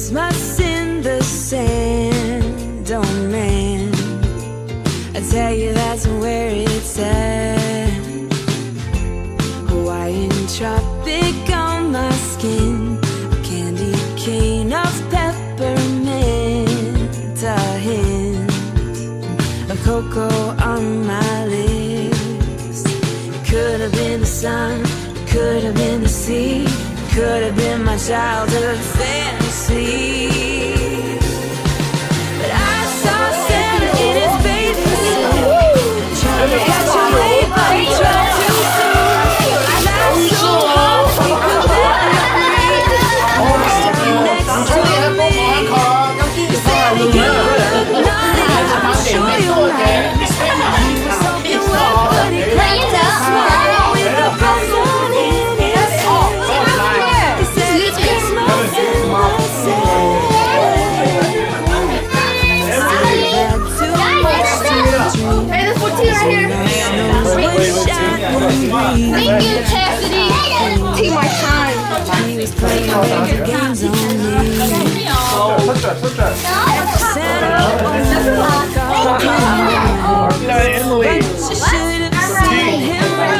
Christmas in the sand, oh man, I tell you that's where it's at. Hawaiian tropic on my skin, a candy cane of peppermint, a hint of cocoa on my lips. It could have been the sun, it could have been the sea, it could have been my childhood fantasy. But I saw Santa in his bathing suit, trying to catch a wave, but he tried too soon. I laughed so hard he could barely breathe. Standing next to me, he said, "You look naughty, I'm sure you're right." He was soaking wet, but he cracked a smile with a present in his hand. He said, "It's Christmas in the sand." Hey, there's 14 right here. Thank you, Cassidy. Take my time. He was playing video games on me. Santa was but you should have seen him run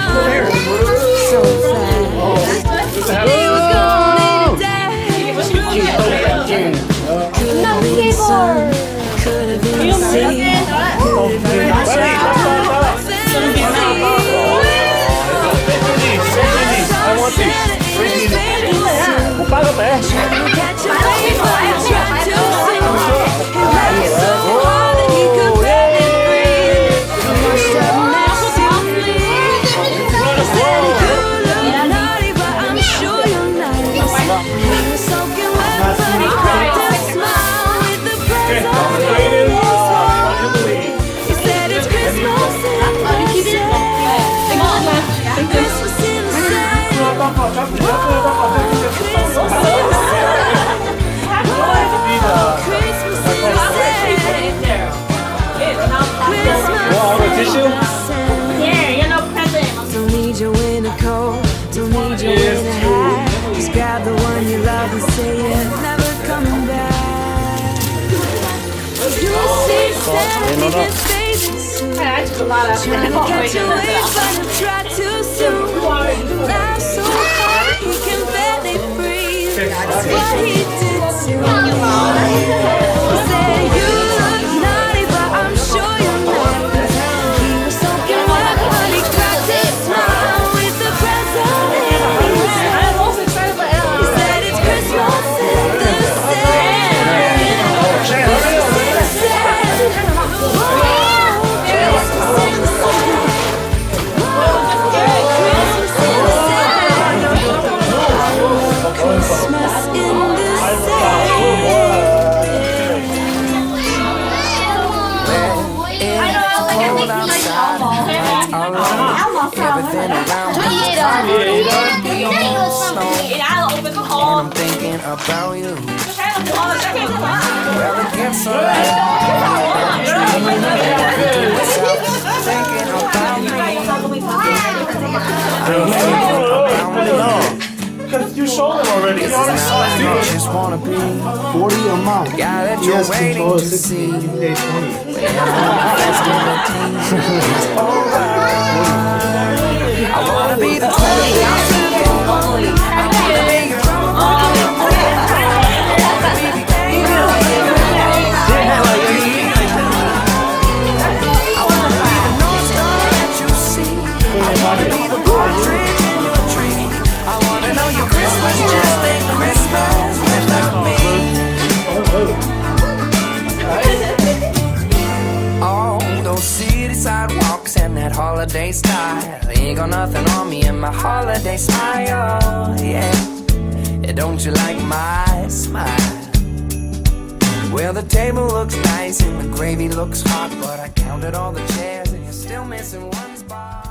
so fast. He was gone in a day. Could have been sun, could have been the sea, could have been my childhood fantasy. I want these. Trying to catch a wave, but he tried too soon. He laughed so hard that he could barely breathe. He washed up next to me. He said, "You look naughty, but I'm sure you're nice." He was soaking wet, but he cracked a smile with the present in his hand. He said, "It's Christmas in the sand." Christmas in the sand. Don't need your winter coat, don't need your winter hat. Just grab the one you love and say you're never coming back. You see Santa in his bathing suit, trying to catch a wave, but he tried too soon. He laughed so hard he can barely breathe. That's what he did to me. He said, "You look naughty, but I'm sure you're nice." He was soaking wet, but he cracked a smile with the present in his hand. He said, "It's Christmas in the sand." Christmas in the sand. Christmas in the sand. Christmas in the sand. Christmas in the sand. Everything around me is and I'm thinking about you. Well, it gets so late. Thinking about me. Because you showed them already. You already saw I just wanna be 40 a month. guy that you're waiting to see. I wanna be the 20. Sidewalks and that holiday style. Ain't got nothing on me and my holiday smile. Yeah, don't you like my smile? Well, the table looks nice and the gravy looks hot, but I counted all the chairs and you're still missing one spot.